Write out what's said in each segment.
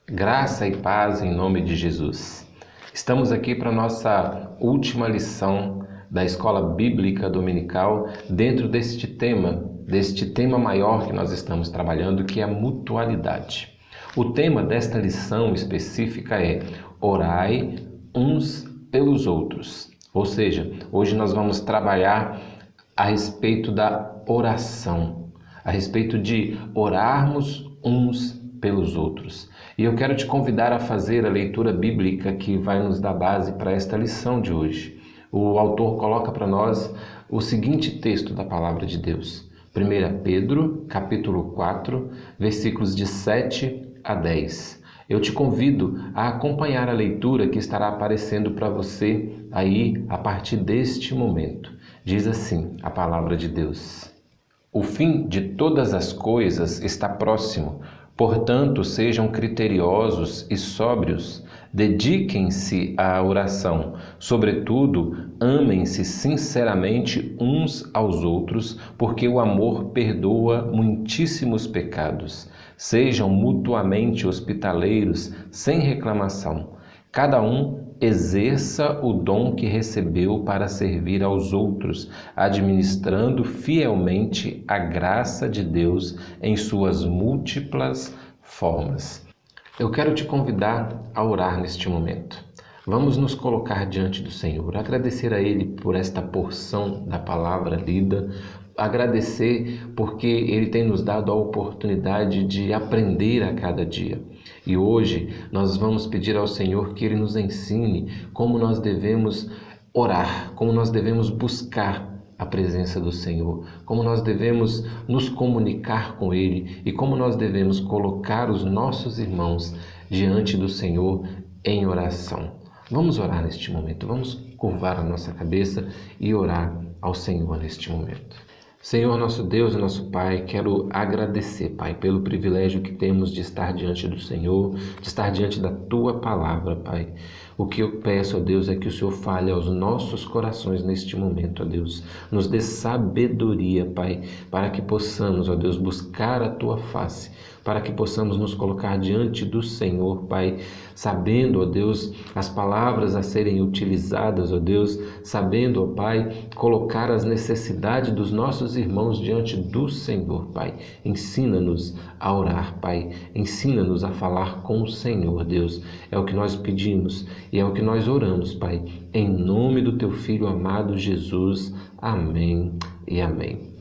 Graça e paz em nome de Jesus. Estamos aqui para a nossa última lição da Escola Bíblica Dominical dentro deste tema maior que nós estamos trabalhando, que é a mutualidade. O tema desta lição específica é orai uns pelos outros. Ou seja, hoje nós vamos trabalhar a respeito da oração, a respeito de orarmos uns pelos outros. E eu quero te convidar a fazer a leitura bíblica que vai nos dar base para esta lição de hoje. O autor coloca para nós o seguinte texto da palavra de Deus. 1 Pedro, capítulo 4, versículos de 7 a 10. Eu te convido a acompanhar a leitura que estará aparecendo para você aí a partir deste momento. Diz assim a palavra de Deus: O fim de todas as coisas está próximo. Portanto, sejam criteriosos e sóbrios, dediquem-se à oração. Sobretudo, amem-se sinceramente uns aos outros, porque o amor perdoa muitíssimos pecados. Sejam mutuamente hospitaleiros, sem reclamação. Cada um exerça o dom que recebeu para servir aos outros, administrando fielmente a graça de Deus em suas múltiplas formas. Eu quero te convidar a orar neste momento. Vamos nos colocar diante do Senhor, agradecer a Ele por esta porção da palavra lida, agradecer porque Ele tem nos dado a oportunidade de aprender a cada dia. E hoje nós vamos pedir ao Senhor que Ele nos ensine como nós devemos orar, como nós devemos buscar a presença do Senhor, como nós devemos nos comunicar com Ele e como nós devemos colocar os nossos irmãos diante do Senhor em oração. Vamos orar neste momento, vamos curvar a nossa cabeça e orar ao Senhor neste momento. Senhor, nosso Deus e nosso Pai, quero agradecer, Pai, pelo privilégio que temos de estar diante do Senhor, de estar diante da Tua Palavra, Pai. O que eu peço, ó Deus, é que o Senhor fale aos nossos corações neste momento, ó Deus. Nos dê sabedoria, Pai, para que possamos, ó Deus, buscar a Tua face, para que possamos nos colocar diante do Senhor, Pai, sabendo, ó Deus, as palavras a serem utilizadas, ó Deus, sabendo, ó Pai, colocar as necessidades dos nossos irmãos diante do Senhor, Pai. Ensina-nos a orar, Pai. Ensina-nos a falar com o Senhor, Deus. É o que nós pedimos e é o que nós oramos, Pai. Em nome do Teu Filho amado Jesus. Amém e amém.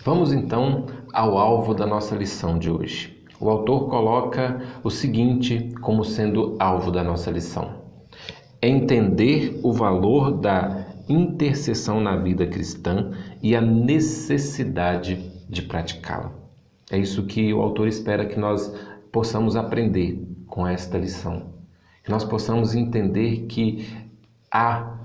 Vamos então ao alvo da nossa lição de hoje. O autor coloca o seguinte como sendo alvo da nossa lição: entender o valor da intercessão na vida cristã e a necessidade de praticá-la. É isso que o autor espera que nós possamos aprender com esta lição. Que nós possamos entender que há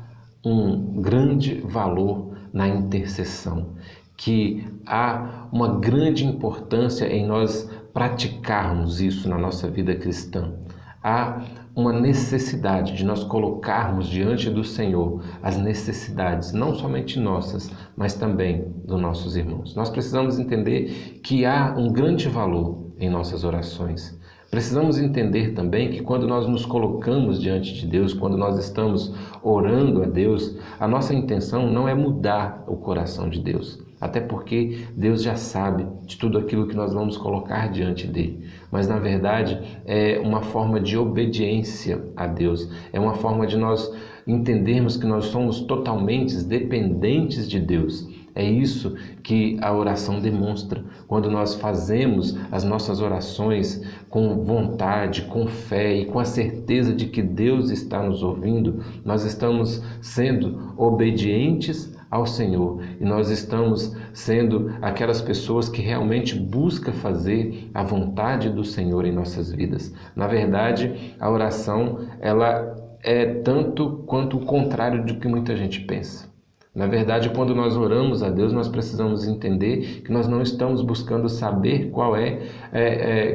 um grande valor na intercessão, que há uma grande importância em nós praticarmos isso na nossa vida cristã. Há uma necessidade de nós colocarmos diante do Senhor as necessidades, não somente nossas, mas também dos nossos irmãos. Nós precisamos entender que há um grande valor em nossas orações. Precisamos entender também que quando nós nos colocamos diante de Deus, quando nós estamos orando a Deus, a nossa intenção não é mudar o coração de Deus. Até porque Deus já sabe de tudo aquilo que nós vamos colocar diante dele. Mas, na verdade, é uma forma de obediência a Deus. É uma forma de nós entendermos que nós somos totalmente dependentes de Deus. É isso que a oração demonstra. Quando nós fazemos as nossas orações com vontade, com fé e com a certeza de que Deus está nos ouvindo, nós estamos sendo obedientes ao Senhor e nós estamos sendo aquelas pessoas que realmente buscam fazer a vontade do Senhor em nossas vidas. Na verdade, a oração ela é tanto quanto o contrário do que muita gente pensa. Na verdade, quando nós oramos a Deus, nós precisamos entender que nós não estamos buscando saber qual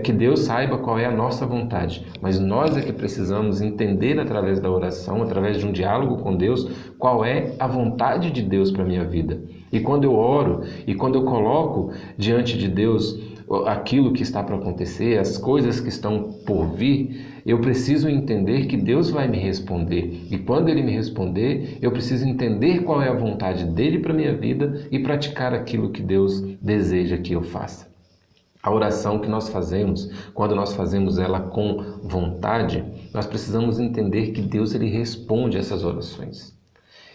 que Deus saiba qual é a nossa vontade, mas nós é que precisamos entender através da oração, através de um diálogo com Deus, qual é a vontade de Deus para a minha vida. E quando eu oro e quando eu coloco diante de Deus aquilo que está para acontecer, as coisas que estão por vir, eu preciso entender que Deus vai me responder. E quando Ele me responder, eu preciso entender qual é a vontade dEle para a minha vida e praticar aquilo que Deus deseja que eu faça. A oração que nós fazemos, quando nós fazemos ela com vontade, nós precisamos entender que Deus ele responde essas orações.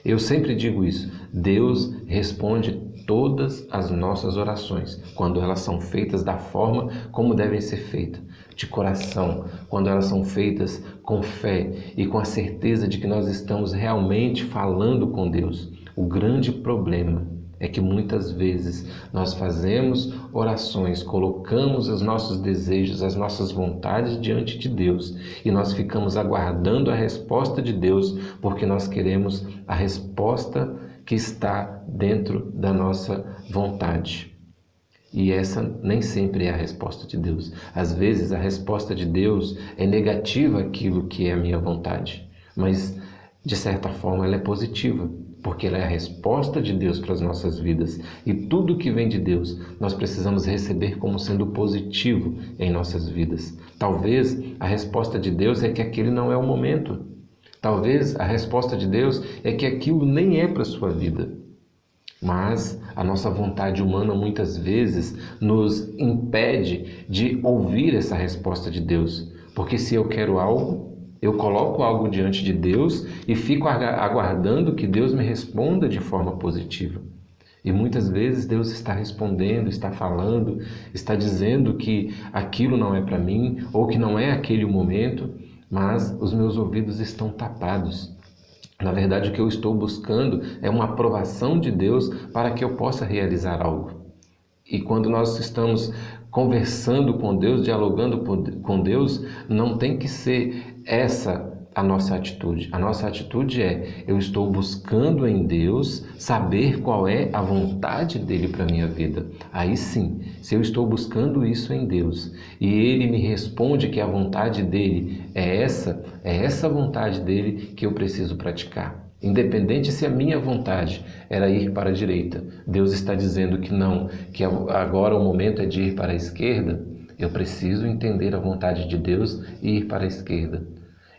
Eu sempre digo isso, Deus responde todas as nossas orações, quando elas são feitas da forma como devem ser feitas, de coração, quando elas são feitas com fé e com a certeza de que nós estamos realmente falando com Deus. O grande problema é que muitas vezes nós fazemos orações, colocamos os nossos desejos, as nossas vontades diante de Deus e nós ficamos aguardando a resposta de Deus porque nós queremos a resposta que está dentro da nossa vontade. E essa nem sempre é a resposta de Deus. Às vezes a resposta de Deus é negativa àquilo que é a minha vontade, mas de certa forma ela é positiva, porque ela é a resposta de Deus para as nossas vidas. E tudo que vem de Deus, nós precisamos receber como sendo positivo em nossas vidas. Talvez a resposta de Deus é que aquele não é o momento. Talvez a resposta de Deus é que aquilo nem é para a sua vida. Mas a nossa vontade humana muitas vezes nos impede de ouvir essa resposta de Deus. Porque se eu quero algo, eu coloco algo diante de Deus e fico aguardando que Deus me responda de forma positiva. E muitas vezes Deus está respondendo, está falando, está dizendo que aquilo não é para mim ou que não é aquele o momento, mas os meus ouvidos estão tapados. Na verdade, o que eu estou buscando é uma aprovação de Deus para que eu possa realizar algo. E quando nós estamos conversando com Deus, dialogando com Deus, não tem que ser essa a nossa atitude. A nossa atitude é: eu estou buscando em Deus saber qual é a vontade dele para a minha vida. Aí sim, se eu estou buscando isso em Deus e ele me responde que a vontade dele é essa vontade dele que eu preciso praticar. Independente se a minha vontade era ir para a direita, Deus está dizendo que não, que agora o momento é de ir para a esquerda, eu preciso entender a vontade de Deus e ir para a esquerda.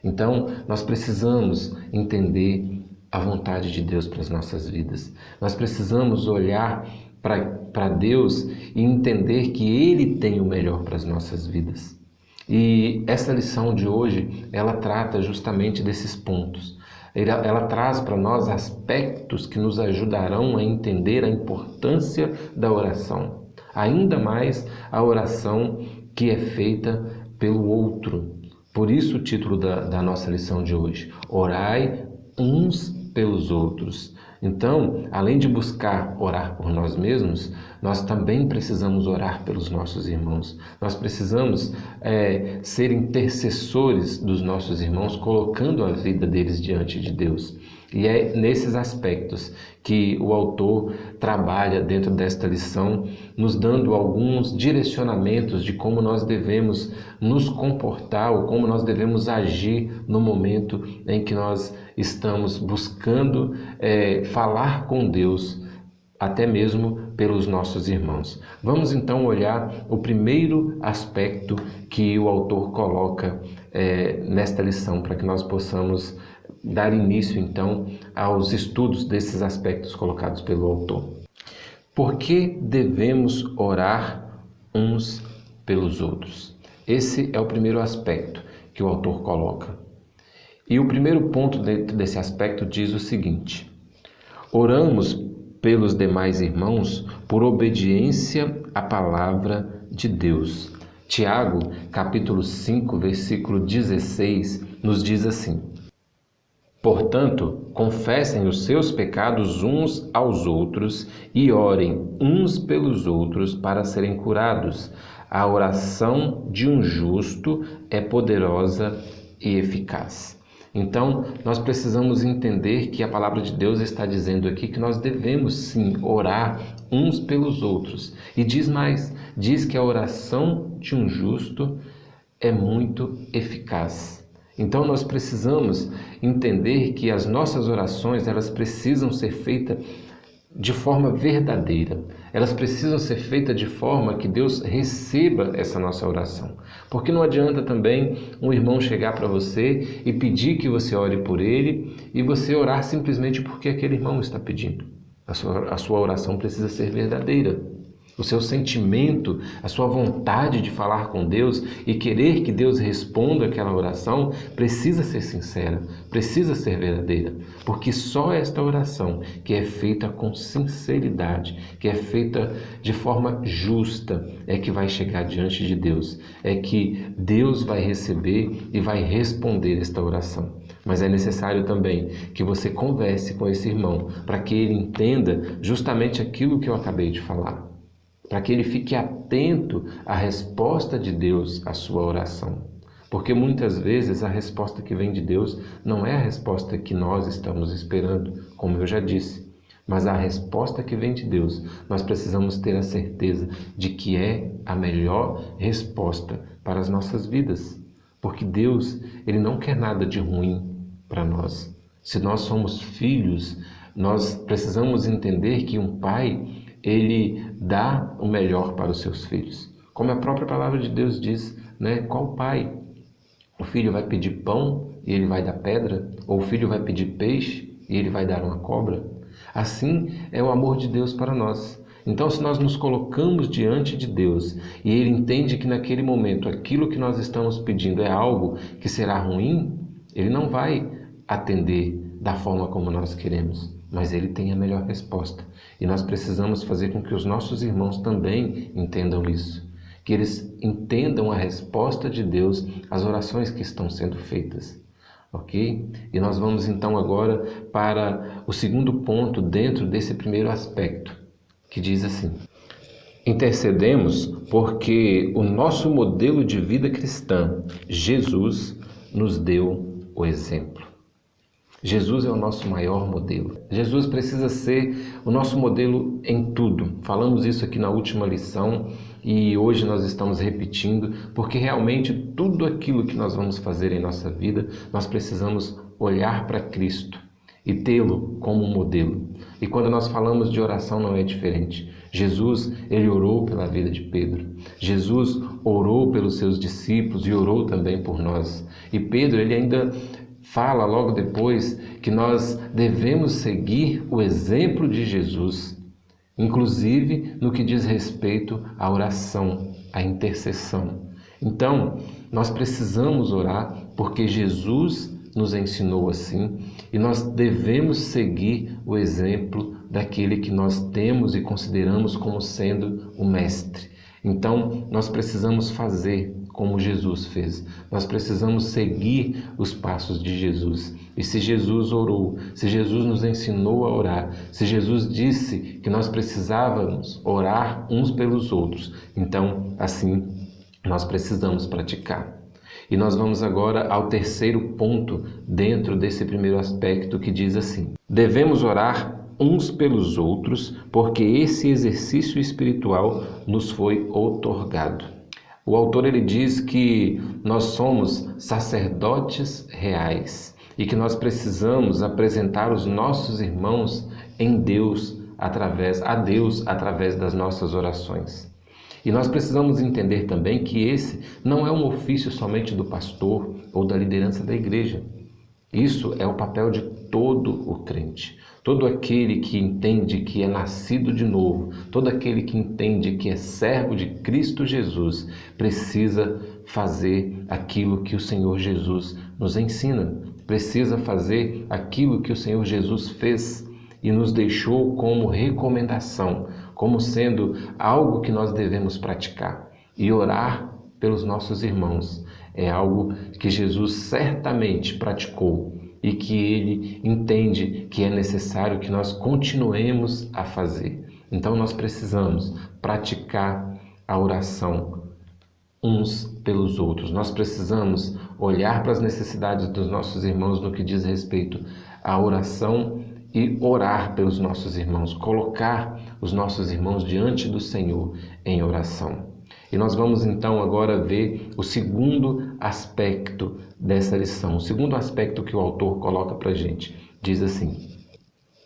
Então, nós precisamos entender a vontade de Deus para as nossas vidas. Nós precisamos olhar para Deus e entender que Ele tem o melhor para as nossas vidas. E essa lição de hoje, ela trata justamente desses pontos. Ela traz para nós aspectos que nos ajudarão a entender a importância da oração. Ainda mais a oração que é feita pelo outro. Por isso o título da nossa lição de hoje, orai uns pelos outros. Então, além de buscar orar por nós mesmos, nós também precisamos orar pelos nossos irmãos. Nós precisamos ser intercessores dos nossos irmãos, colocando a vida deles diante de Deus. E é nesses aspectos que o autor trabalha dentro desta lição, nos dando alguns direcionamentos de como nós devemos nos comportar ou como nós devemos agir no momento em que nós estamos buscando falar com Deus, até mesmo pelos nossos irmãos. Vamos então olhar o primeiro aspecto que o autor coloca nesta lição, para que nós possamos dar início então aos estudos desses aspectos colocados pelo autor. Por que devemos orar uns pelos outros? Esse é o primeiro aspecto que o autor coloca. E o primeiro ponto dentro desse aspecto diz o seguinte: oramos pelos demais irmãos por obediência à palavra de Deus. Tiago, capítulo 5, versículo 16, nos diz assim: portanto, confessem os seus pecados uns aos outros e orem uns pelos outros para serem curados. A oração de um justo é poderosa e eficaz. Então, nós precisamos entender que a palavra de Deus está dizendo aqui que nós devemos sim orar uns pelos outros. E diz mais, diz que a oração de um justo é muito eficaz. Então nós precisamos entender que as nossas orações, elas precisam ser feitas de forma verdadeira. Elas precisam ser feitas de forma que Deus receba essa nossa oração. Porque não adianta também um irmão chegar para você e pedir que você ore por ele e você orar simplesmente porque aquele irmão está pedindo. A sua oração precisa ser verdadeira. O seu sentimento, a sua vontade de falar com Deus e querer que Deus responda aquela oração precisa ser sincera, precisa ser verdadeira, porque só esta oração que é feita com sinceridade, que é feita de forma justa, é que vai chegar diante de Deus, é que Deus vai receber e vai responder esta oração. Mas é necessário também que você converse com esse irmão para que ele entenda justamente aquilo que eu acabei de falar, para que ele fique atento à resposta de Deus à sua oração. Porque muitas vezes a resposta que vem de Deus não é a resposta que nós estamos esperando, como eu já disse, mas a resposta que vem de Deus, nós precisamos ter a certeza de que é a melhor resposta para as nossas vidas. Porque Deus, Ele não quer nada de ruim para nós. Se nós somos filhos, nós precisamos entender que um pai, ele dá o melhor para os seus filhos. Como a própria palavra de Deus diz, né? Qual pai? O filho vai pedir pão e ele vai dar pedra? Ou o filho vai pedir peixe e ele vai dar uma cobra? Assim é o amor de Deus para nós. Então, se nós nos colocamos diante de Deus e Ele entende que naquele momento aquilo que nós estamos pedindo é algo que será ruim, Ele não vai atender da forma como nós queremos, mas Ele tem a melhor resposta. E nós precisamos fazer com que os nossos irmãos também entendam isso, que eles entendam a resposta de Deus às orações que estão sendo feitas. Ok? E nós vamos então agora para o segundo ponto dentro desse primeiro aspecto, que diz assim: intercedemos porque o nosso modelo de vida cristã, Jesus, nos deu o exemplo. Jesus é o nosso maior modelo. Jesus precisa ser o nosso modelo em tudo. Falamos isso aqui na última lição e hoje nós estamos repetindo, porque realmente tudo aquilo que nós vamos fazer em nossa vida, nós precisamos olhar para Cristo e tê-lo como um modelo. E quando nós falamos de oração não é diferente. Jesus, ele orou pela vida de Pedro. Jesus orou pelos seus discípulos e orou também por nós. E Pedro, ele ainda fala logo depois que nós devemos seguir o exemplo de Jesus, inclusive no que diz respeito à oração, à intercessão. Então, nós precisamos orar porque Jesus nos ensinou assim e nós devemos seguir o exemplo daquele que nós temos e consideramos como sendo o mestre. Então, nós precisamos fazer como Jesus fez. Nós precisamos seguir os passos de Jesus. E se Jesus orou, se Jesus nos ensinou a orar, se Jesus disse que nós precisávamos orar uns pelos outros, então, assim, nós precisamos praticar. E nós vamos agora ao terceiro ponto dentro desse primeiro aspecto, que diz assim: devemos orar uns pelos outros, porque esse exercício espiritual nos foi outorgado. O autor ele diz que nós somos sacerdotes reais e que nós precisamos apresentar os nossos irmãos em Deus, a Deus através das nossas orações. E nós precisamos entender também que esse não é um ofício somente do pastor ou da liderança da igreja. Isso é o papel de todo o crente. Todo aquele que entende que é nascido de novo, todo aquele que entende que é servo de Cristo Jesus, precisa fazer aquilo que o Senhor Jesus nos ensina. Precisa fazer aquilo que o Senhor Jesus fez e nos deixou como recomendação, como sendo algo que nós devemos praticar. E orar pelos nossos irmãos é algo que Jesus certamente praticou e que Ele entende que é necessário que nós continuemos a fazer. Então nós precisamos praticar a oração uns pelos outros. Nós precisamos olhar para as necessidades dos nossos irmãos no que diz respeito à oração e orar pelos nossos irmãos, colocar os nossos irmãos diante do Senhor em oração. E nós vamos então agora ver o segundo aspecto dessa lição, o segundo aspecto que o autor coloca para a gente. Diz assim: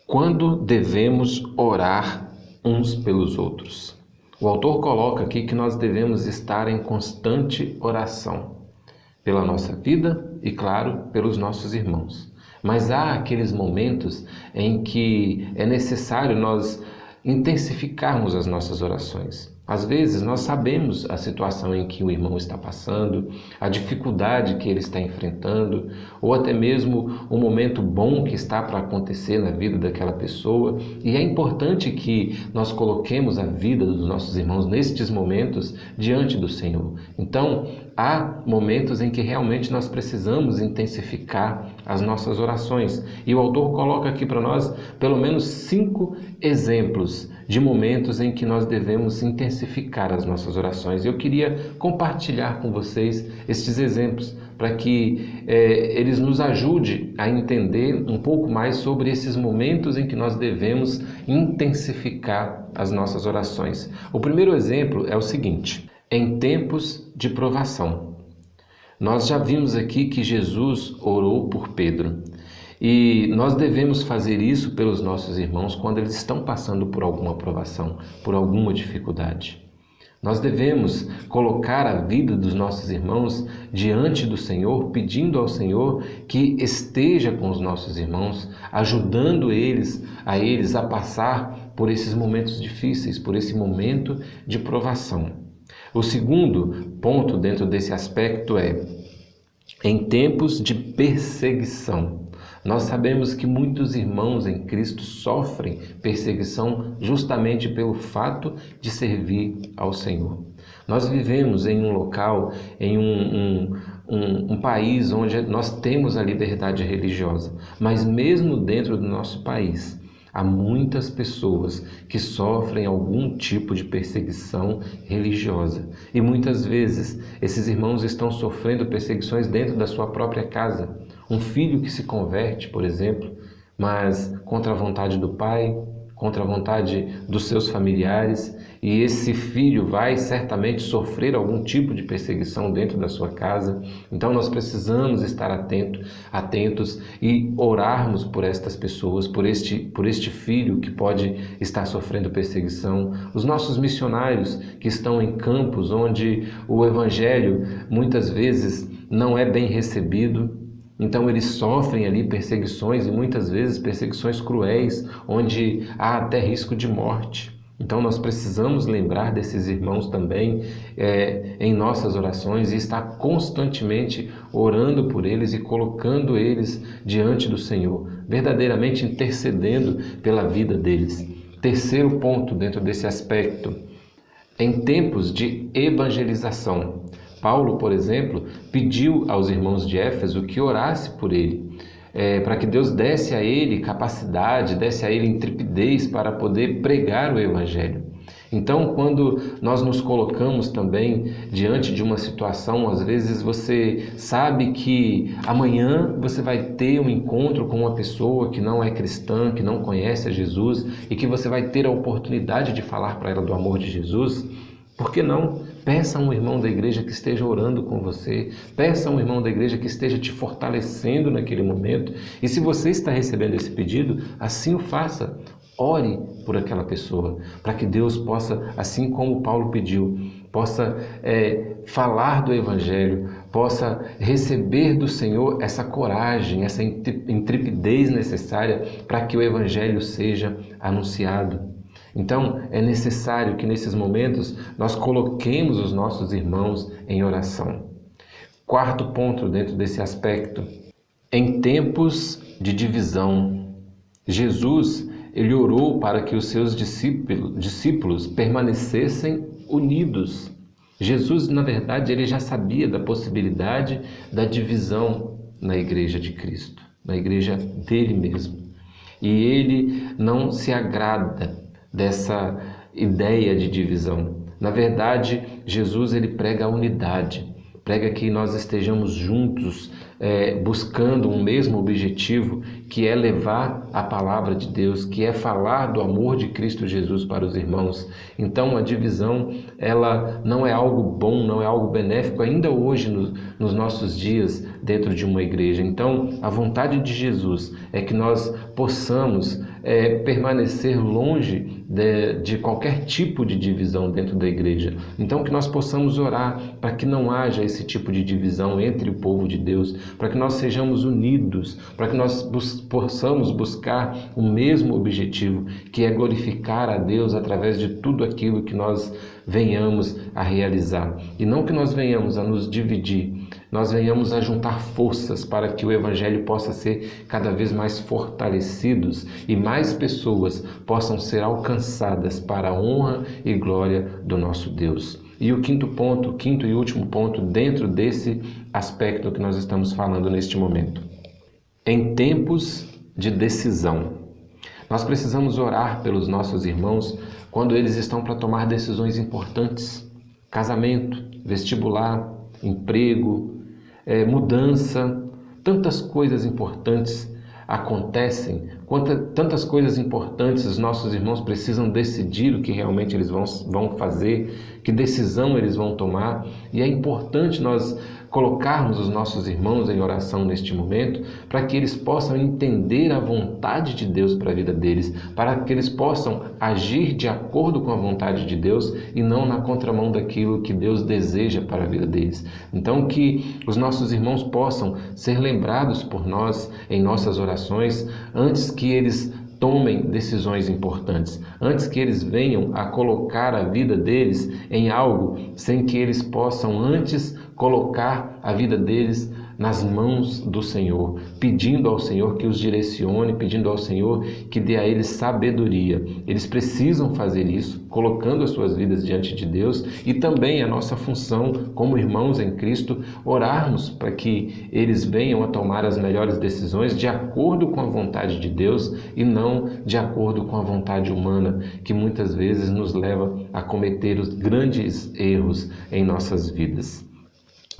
Quando devemos orar uns pelos outros? O autor coloca aqui que nós devemos estar em constante oração pela nossa vida e, claro, pelos nossos irmãos. Mas há aqueles momentos em que é necessário nós intensificarmos as nossas orações. Às vezes nós sabemos a situação em que o irmão está passando, a dificuldade que ele está enfrentando, ou até mesmo o momento bom que está para acontecer na vida daquela pessoa, e é importante que nós coloquemos a vida dos nossos irmãos nestes momentos diante do Senhor. Então, há momentos em que realmente nós precisamos intensificar as nossas orações, e o autor coloca aqui para nós pelo menos 5 exemplos de momentos em que nós devemos intensificar as nossas orações. Eu queria compartilhar com vocês estes exemplos para que eles nos ajudem a entender um pouco mais sobre esses momentos em que nós devemos intensificar as nossas orações. O primeiro exemplo é o seguinte: em tempos de provação. Nós já vimos aqui que Jesus orou por Pedro. E nós devemos fazer isso pelos nossos irmãos quando eles estão passando por alguma provação, por alguma dificuldade. Nós devemos colocar a vida dos nossos irmãos diante do Senhor, pedindo ao Senhor que esteja com os nossos irmãos, ajudando eles a passar por esses momentos difíceis, por esse momento de provação. O segundo ponto dentro desse aspecto é em tempos de perseguição. Nós sabemos que muitos irmãos em Cristo sofrem perseguição justamente pelo fato de servir ao Senhor. Nós vivemos em um local, em um país onde nós temos a liberdade religiosa, mas mesmo dentro do nosso país, há muitas pessoas que sofrem algum tipo de perseguição religiosa. E muitas vezes esses irmãos estão sofrendo perseguições dentro da sua própria casa. Um filho que se converte, por exemplo, mas contra a vontade do pai, contra a vontade dos seus familiares, e esse filho vai certamente sofrer algum tipo de perseguição dentro da sua casa. Então nós precisamos estar atentos e orarmos por estas pessoas, por este filho que pode estar sofrendo perseguição. Os nossos missionários que estão em campos onde o evangelho muitas vezes não é bem recebido. Então eles sofrem ali perseguições e muitas vezes perseguições cruéis, onde há até risco de morte. Então nós precisamos lembrar desses irmãos também em nossas orações e estar constantemente orando por eles e colocando eles diante do Senhor, verdadeiramente intercedendo pela vida deles. Terceiro ponto dentro desse aspecto, em tempos de evangelização. Paulo, por exemplo, pediu aos irmãos de Éfeso que orasse por ele, para que Deus desse a ele capacidade, desse a ele intrepidez para poder pregar o Evangelho. Então, quando nós nos colocamos também diante de uma situação, às vezes você sabe que amanhã você vai ter um encontro com uma pessoa que não é cristã, que não conhece a Jesus e que você vai ter a oportunidade de falar para ela do amor de Jesus. Por que não? Peça a um irmão da igreja que esteja orando com você, peça a um irmão da igreja que esteja te fortalecendo naquele momento. E se você está recebendo esse pedido, assim o faça. Ore por aquela pessoa, para que Deus possa, assim como Paulo pediu, possa falar do Evangelho, possa receber do Senhor essa coragem, essa intrepidez necessária para que o Evangelho seja anunciado. Então, é necessário que nesses momentos nós coloquemos os nossos irmãos em oração. Quarto ponto dentro desse aspecto, em tempos de divisão, Jesus, ele orou para que os seus discípulos permanecessem unidos. Jesus, na verdade, ele já sabia da possibilidade da divisão na igreja de Cristo, na igreja dele mesmo. E ele não se agrada dessa ideia de divisão. Na verdade, Jesus ele prega a unidade, prega que nós estejamos juntos, buscando um mesmo objetivo, que é levar a palavra de Deus, que é falar do amor de Cristo Jesus para os irmãos. Então, a divisão, ela não é algo bom, não é algo benéfico, ainda hoje nos nossos dias, dentro de uma igreja. Então, a vontade de Jesus é que nós possamos permanecer longe de qualquer tipo de divisão dentro da igreja. Então, que nós possamos orar para que não haja esse tipo de divisão entre o povo de Deus, para que nós sejamos unidos, para que nós possamos buscar o mesmo objetivo, que é glorificar a Deus através de tudo aquilo que nós venhamos a realizar. E não que nós venhamos a nos dividir, nós venhamos a juntar forças para que o Evangelho possa ser cada vez mais fortalecidos e mais pessoas possam ser alcançadas para a honra e glória do nosso Deus. E o quinto e último ponto dentro desse aspecto que nós estamos falando neste momento. Em tempos de decisão, nós precisamos orar pelos nossos irmãos quando eles estão para tomar decisões importantes. Casamento, vestibular, emprego, mudança, tantas coisas importantes acontecem, tantas coisas importantes os nossos irmãos precisam decidir o que realmente eles vão fazer, que decisão eles vão tomar, e é importante nós colocarmos os nossos irmãos em oração neste momento, para que eles possam entender a vontade de Deus para a vida deles, para que eles possam agir de acordo com a vontade de Deus e não na contramão daquilo que Deus deseja para a vida deles. Então, que os nossos irmãos possam ser lembrados por nós em nossas orações, antes que eles tomem decisões importantes, antes que eles venham a colocar a vida deles em algo sem que eles possam antes colocar a vida deles nas mãos do Senhor, pedindo ao Senhor que os direcione, pedindo ao Senhor que dê a eles sabedoria. Eles precisam fazer isso, colocando as suas vidas diante de Deus, e também a nossa função como irmãos em Cristo, orarmos para que eles venham a tomar as melhores decisões de acordo com a vontade de Deus e não de acordo com a vontade humana, que muitas vezes nos leva a cometer os grandes erros em nossas vidas.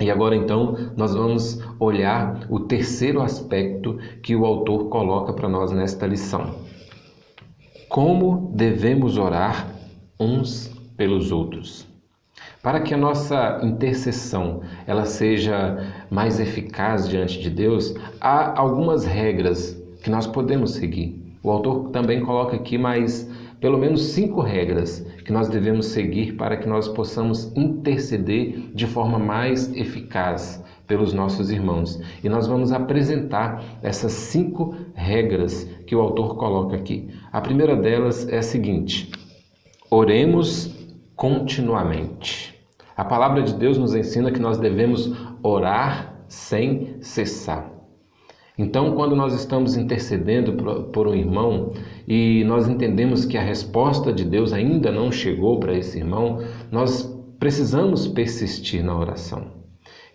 E agora então nós vamos olhar o terceiro aspecto que o autor coloca para nós nesta lição. Como devemos orar uns pelos outros? Para que a nossa intercessão ela seja mais eficaz diante de Deus, há algumas regras que nós podemos seguir. O autor também coloca aqui mais pelo menos 5 regras que nós devemos seguir para que nós possamos interceder de forma mais eficaz pelos nossos irmãos. E nós vamos apresentar essas 5 regras que o autor coloca aqui. A primeira delas é a seguinte: oremos continuamente. A palavra de Deus nos ensina que nós devemos orar sem cessar. Então, quando nós estamos intercedendo por um irmão e nós entendemos que a resposta de Deus ainda não chegou para esse irmão, nós precisamos persistir na oração.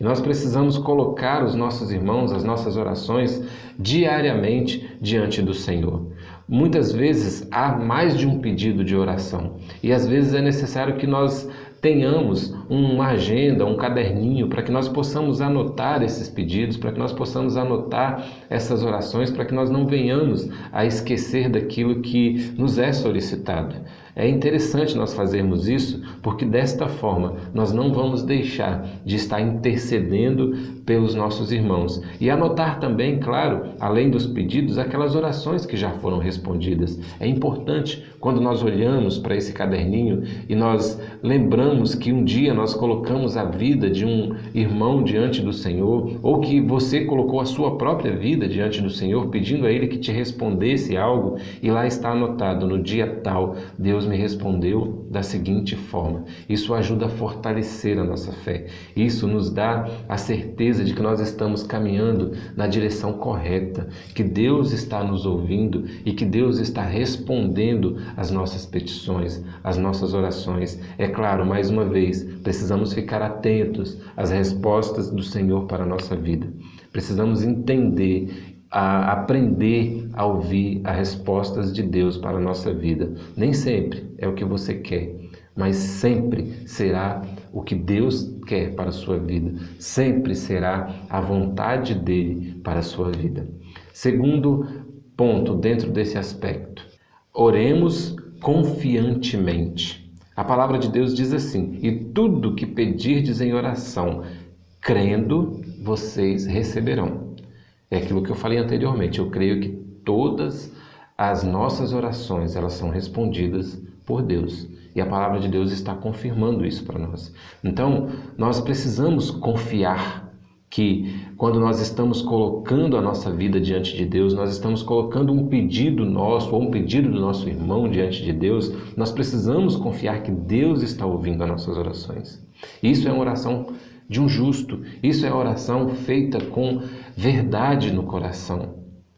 E nós precisamos colocar os nossos irmãos, as nossas orações, diariamente diante do Senhor. Muitas vezes há mais de um pedido de oração e às vezes é necessário que nós tenhamos uma agenda, um caderninho, para que nós possamos anotar esses pedidos, para que nós possamos anotar essas orações, para que nós não venhamos a esquecer daquilo que nos é solicitado. É interessante nós fazermos isso, porque desta forma nós não vamos deixar de estar intercedendo pelos nossos irmãos. E anotar também, claro, além dos pedidos, aquelas orações que já foram respondidas. É importante quando nós olhamos para esse caderninho e nós lembramos que um dia nós colocamos a vida de um irmão diante do Senhor, ou que você colocou a sua própria vida diante do Senhor, pedindo a Ele que te respondesse algo, e lá está anotado: no dia tal, Deus me respondeu da seguinte forma. Isso ajuda a fortalecer a nossa fé. Isso nos dá a certeza de que nós estamos caminhando na direção correta, que Deus está nos ouvindo e que Deus está respondendo às nossas petições, às nossas orações. É claro, mais uma vez, precisamos ficar atentos às respostas do Senhor para a nossa vida. Precisamos entender, a aprender a ouvir as respostas de Deus para a nossa vida. Nem sempre é o que você quer, mas sempre será o que Deus quer para a sua vida. Sempre será a vontade dele para a sua vida. Segundo ponto dentro desse aspecto: oremos confiantemente. A palavra de Deus diz assim: e tudo que pedirdes em oração, crendo, vocês receberão. É aquilo que eu falei anteriormente. Eu creio que todas as nossas orações, elas são respondidas por Deus. E a palavra de Deus está confirmando isso para nós. Então, nós precisamos confiar que quando nós estamos colocando a nossa vida diante de Deus, nós estamos colocando um pedido nosso ou um pedido do nosso irmão diante de Deus, nós precisamos confiar que Deus está ouvindo as nossas orações. Isso é uma oração de um justo, isso é uma oração feita com verdade no coração.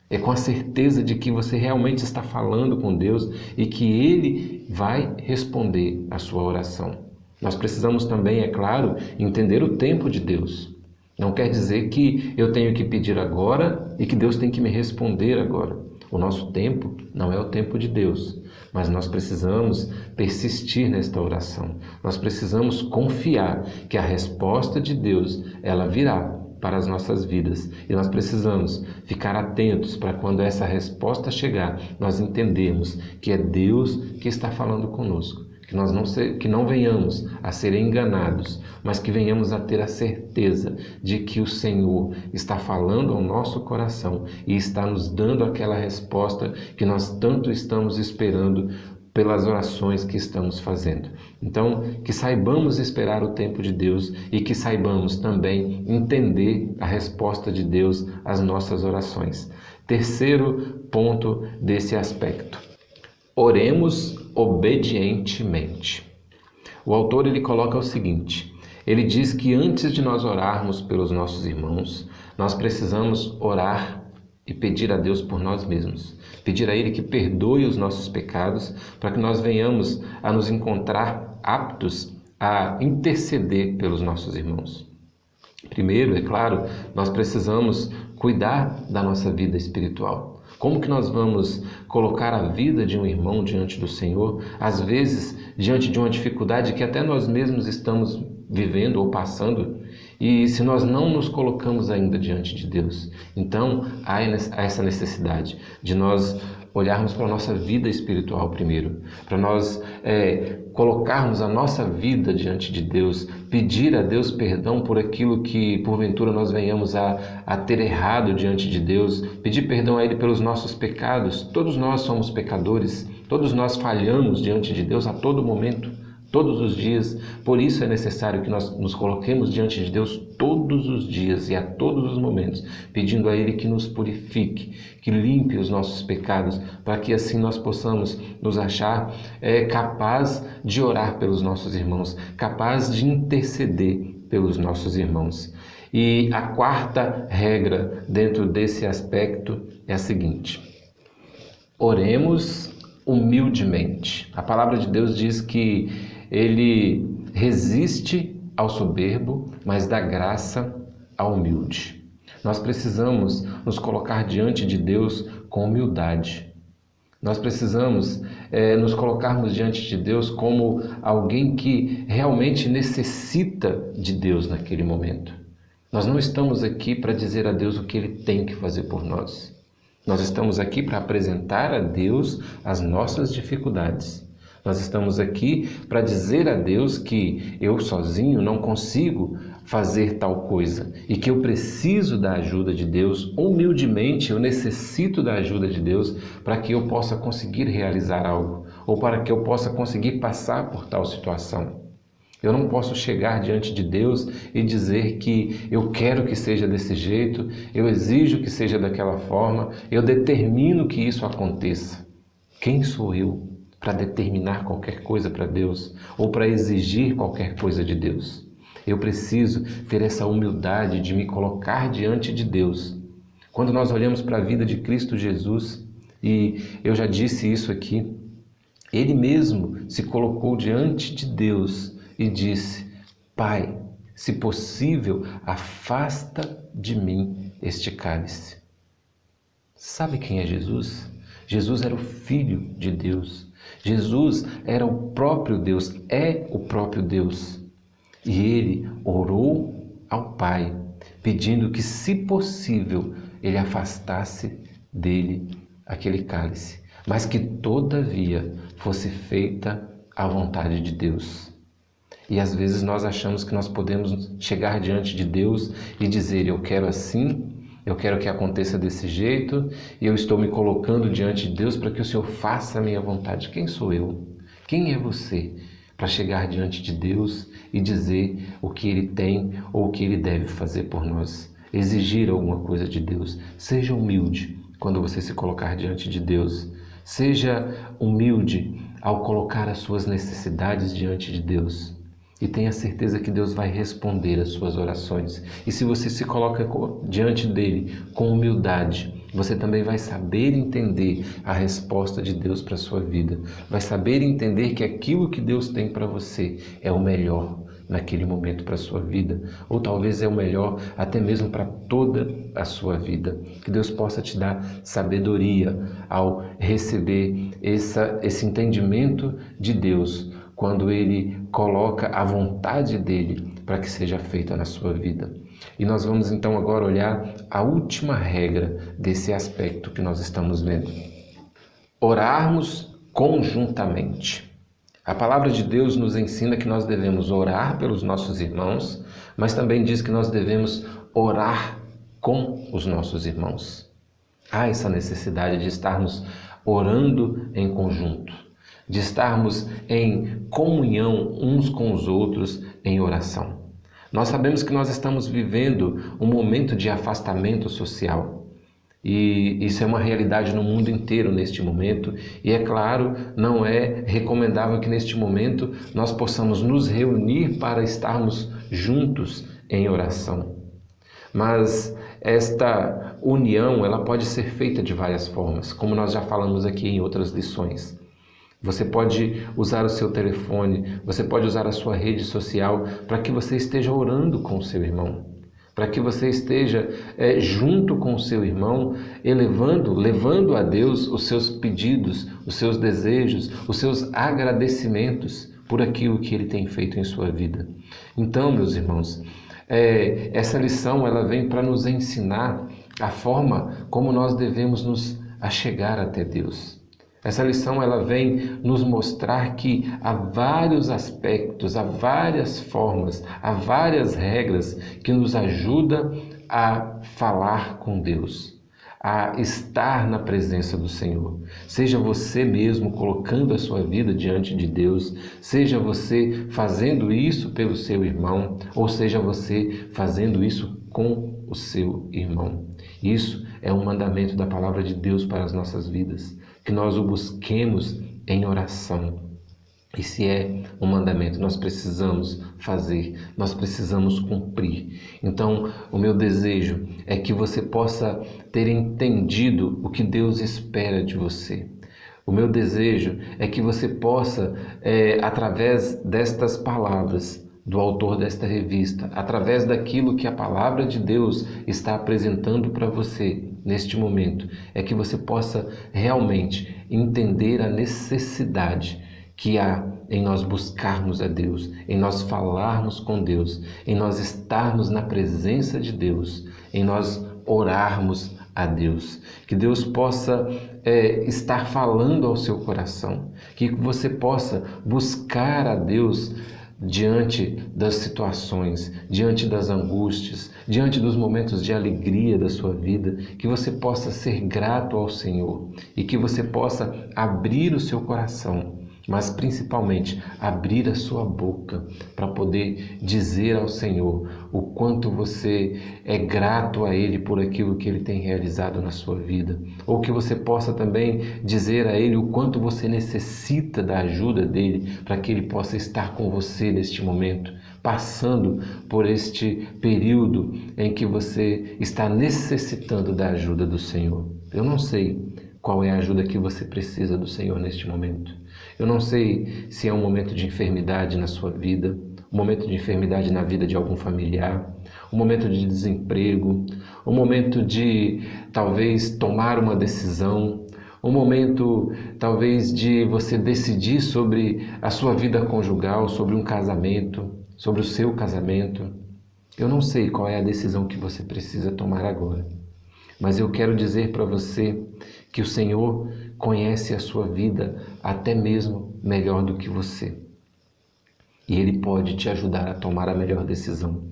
É com a certeza de que você realmente está falando com Deus e que Ele vai responder a sua oração. Nós precisamos também, é claro, entender o tempo de Deus. Não quer dizer que eu tenho que pedir agora e que Deus tem que me responder agora. O nosso tempo não é o tempo de Deus, mas nós precisamos persistir nesta oração. Nós precisamos confiar que a resposta de Deus, ela virá para as nossas vidas. E nós precisamos ficar atentos para quando essa resposta chegar, nós entendermos que é Deus que está falando conosco. Que não venhamos a ser enganados, mas que venhamos a ter a certeza de que o Senhor está falando ao nosso coração e está nos dando aquela resposta que nós tanto estamos esperando pelas orações que estamos fazendo. Então, que saibamos esperar o tempo de Deus e que saibamos também entender a resposta de Deus às nossas orações. Terceiro ponto desse aspecto. Oremos obedientemente. O autor ele coloca o seguinte, ele diz que antes de nós orarmos pelos nossos irmãos, nós precisamos orar e pedir a Deus por nós mesmos. Pedir a Ele que perdoe os nossos pecados para que nós venhamos a nos encontrar aptos a interceder pelos nossos irmãos. Primeiro, é claro, nós precisamos cuidar da nossa vida espiritual. Como que nós vamos colocar a vida de um irmão diante do Senhor, às vezes diante de uma dificuldade que até nós mesmos estamos vivendo ou passando, e se nós não nos colocamos ainda diante de Deus? Então, há essa necessidade de nós olharmos para a nossa vida espiritual primeiro, para nós colocarmos a nossa vida diante de Deus, pedir a Deus perdão por aquilo que porventura nós venhamos a ter errado diante de Deus, pedir perdão a Ele pelos nossos pecados. Todos nós somos pecadores, todos nós falhamos diante de Deus a todo momento, todos os dias. Por isso é necessário que nós nos coloquemos diante de Deus todos os dias e a todos os momentos, pedindo a Ele que nos purifique, que limpe os nossos pecados, para que assim nós possamos nos achar capaz de orar pelos nossos irmãos, capaz de interceder pelos nossos irmãos. E a quarta regra dentro desse aspecto é a seguinte: oremos humildemente. A palavra de Deus diz que Ele resiste ao soberbo, mas dá graça ao humilde. Nós precisamos nos colocar diante de Deus com humildade. Nós precisamos nos colocarmos diante de Deus como alguém que realmente necessita de Deus naquele momento. Nós não estamos aqui para dizer a Deus o que Ele tem que fazer por nós. Nós estamos aqui para apresentar a Deus as nossas dificuldades. Nós estamos aqui para dizer a Deus que eu sozinho não consigo fazer tal coisa e que eu preciso da ajuda de Deus. Humildemente eu necessito da ajuda de Deus para que eu possa conseguir realizar algo ou para que eu possa conseguir passar por tal situação. Eu não posso chegar diante de Deus e dizer que eu quero que seja desse jeito, eu exijo que seja daquela forma, eu determino que isso aconteça. Quem sou eu para determinar qualquer coisa para Deus ou para exigir qualquer coisa de Deus? Eu preciso ter essa humildade de me colocar diante de Deus. Quando nós olhamos para a vida de Cristo Jesus, e eu já disse isso aqui, Ele mesmo se colocou diante de Deus e disse: Pai, se possível, afasta de mim este cálice. Sabe quem é Jesus? Jesus era o Filho de Deus. Jesus era o próprio Deus, é o próprio Deus. E Ele orou ao Pai, pedindo que, se possível, Ele afastasse dele aquele cálice, mas que, todavia, fosse feita a vontade de Deus. E às vezes nós achamos que nós podemos chegar diante de Deus e dizer: eu quero assim, Eu quero que aconteça desse jeito e eu estou me colocando diante de Deus para que o Senhor faça a minha vontade. Quem sou eu? Quem é você para chegar diante de Deus e dizer o que Ele tem ou o que Ele deve fazer por nós? Exigir alguma coisa de Deus. Seja humilde quando você se colocar diante de Deus. Seja humilde ao colocar as suas necessidades diante de Deus. E tenha certeza que Deus vai responder às suas orações. E se você se coloca diante dele com humildade, você também vai saber entender a resposta de Deus para a sua vida. Vai saber entender que aquilo que Deus tem para você é o melhor naquele momento para a sua vida. Ou talvez é o melhor até mesmo para toda a sua vida. Que Deus possa te dar sabedoria ao receber esse entendimento de Deus, quando Ele coloca a vontade dEle para que seja feita na sua vida. E nós vamos então agora olhar a última regra desse aspecto que nós estamos vendo. Orarmos conjuntamente. A palavra de Deus nos ensina que nós devemos orar pelos nossos irmãos, mas também diz que nós devemos orar com os nossos irmãos. Há essa necessidade de estarmos orando em conjunto, de estarmos em comunhão uns com os outros em oração. Nós sabemos que nós estamos vivendo um momento de afastamento social e isso é uma realidade no mundo inteiro neste momento e, é claro, não é recomendável que neste momento nós possamos nos reunir para estarmos juntos em oração. Mas esta união, ela pode ser feita de várias formas, como nós já falamos aqui em outras lições. Você pode usar o seu telefone, você pode usar a sua rede social para que você esteja orando com o seu irmão, para que você esteja junto com o seu irmão, levando a Deus os seus pedidos, os seus desejos, os seus agradecimentos por aquilo que Ele tem feito em sua vida. Então, meus irmãos, essa lição ela vem para nos ensinar a forma como nós devemos nos achegar até Deus. Essa lição ela vem nos mostrar que há vários aspectos, há várias formas, há várias regras que nos ajudam a falar com Deus, a estar na presença do Senhor. Seja você mesmo colocando a sua vida diante de Deus, seja você fazendo isso pelo seu irmão, ou seja você fazendo isso com o seu irmão. Isso é um mandamento da palavra de Deus para as nossas vidas, que nós o busquemos em oração. E se é um mandamento, nós precisamos fazer, nós precisamos cumprir. Então, o meu desejo é que você possa ter entendido o que Deus espera de você. O meu desejo é que você possa, através destas palavras do autor desta revista, através daquilo que a palavra de Deus está apresentando para você neste momento, é que você possa realmente entender a necessidade que há em nós buscarmos a Deus, em nós falarmos com Deus, em nós estarmos na presença de Deus, em nós orarmos a Deus. Que Deus possa estar falando ao seu coração, que você possa buscar a Deus diante das situações, diante das angústias, diante dos momentos de alegria da sua vida, que você possa ser grato ao Senhor e que você possa abrir o seu coração, mas principalmente abrir a sua boca para poder dizer ao Senhor o quanto você é grato a Ele por aquilo que Ele tem realizado na sua vida. Ou que você possa também dizer a Ele o quanto você necessita da ajuda dEle para que Ele possa estar com você neste momento, passando por este período em que você está necessitando da ajuda do Senhor. Eu não sei qual é a ajuda que você precisa do Senhor neste momento. Eu não sei se é um momento de enfermidade na sua vida, um momento de enfermidade na vida de algum familiar, um momento de desemprego, um momento de talvez tomar uma decisão, um momento talvez de você decidir sobre a sua vida conjugal, sobre um casamento, sobre o seu casamento. Eu não sei qual é a decisão que você precisa tomar agora, mas eu quero dizer para você que o Senhor conhece a sua vida até mesmo melhor do que você. E Ele pode te ajudar a tomar a melhor decisão.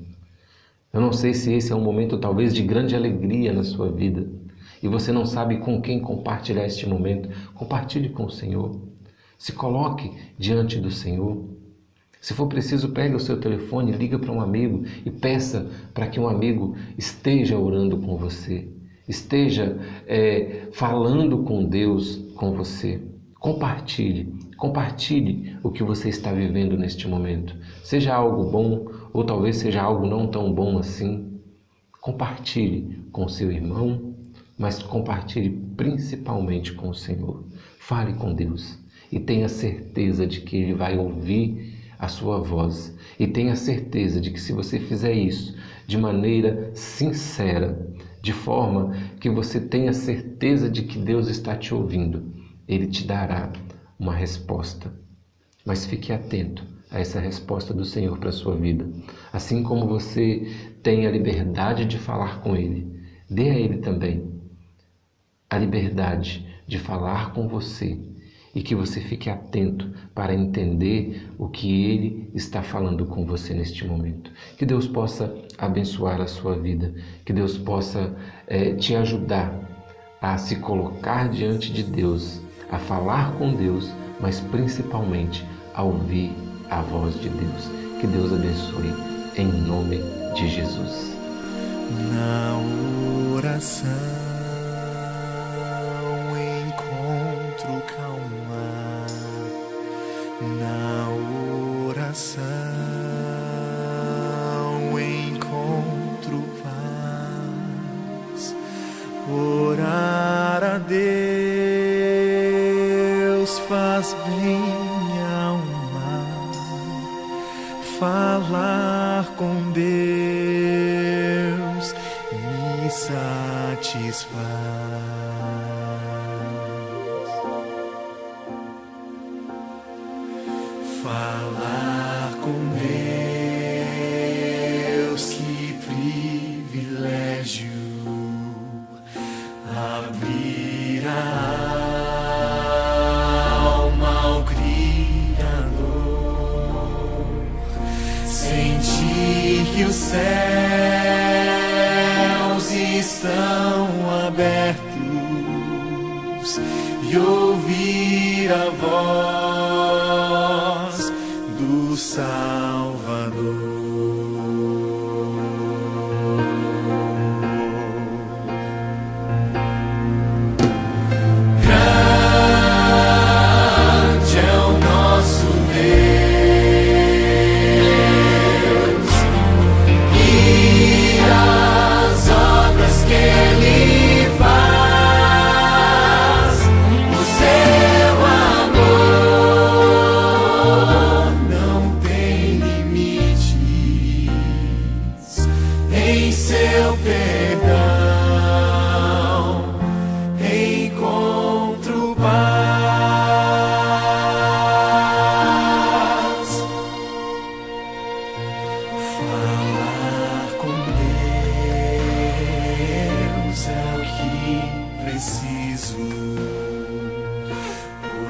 Eu não sei se esse é um momento talvez de grande alegria na sua vida e você não sabe com quem compartilhar este momento. Compartilhe com o Senhor. Se coloque diante do Senhor. Se for preciso, pegue o seu telefone, liga para um amigo e peça para que um amigo esteja orando com você, esteja falando com Deus com você. Compartilhe o que você está vivendo neste momento. Seja algo bom ou talvez seja algo não tão bom assim. Compartilhe com seu irmão, mas compartilhe principalmente com o Senhor. Fale com Deus e tenha certeza de que Ele vai ouvir a sua voz. E tenha certeza de que se você fizer isso de maneira sincera, de forma que você tenha certeza de que Deus está te ouvindo, Ele te dará uma resposta. Mas fique atento a essa resposta do Senhor para a sua vida. Assim como você tem a liberdade de falar com Ele, dê a Ele também a liberdade de falar com você e que você fique atento para entender o que Ele está falando com você neste momento. Que Deus possa abençoar a sua vida, que Deus possa te ajudar a se colocar diante de Deus, a falar com Deus, mas principalmente a ouvir a voz de Deus. Que Deus abençoe em nome de Jesus. Na oração encontro calma, na oração encontro paz. Orar a Deus faz bem minha alma, falar com Deus me satisfaz. Falar com Deus, que privilégio, abrir a alma ao Criador, sentir que os céus estão abertos e ouvir a voz do Salvador. Grande é o nosso Deus e as obras que Ele faz, o seu amor não tem limites, em seu perdão encontro paz. Falar com Deus é o que preciso,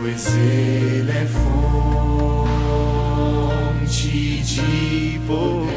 pois Ele é fonte de poder.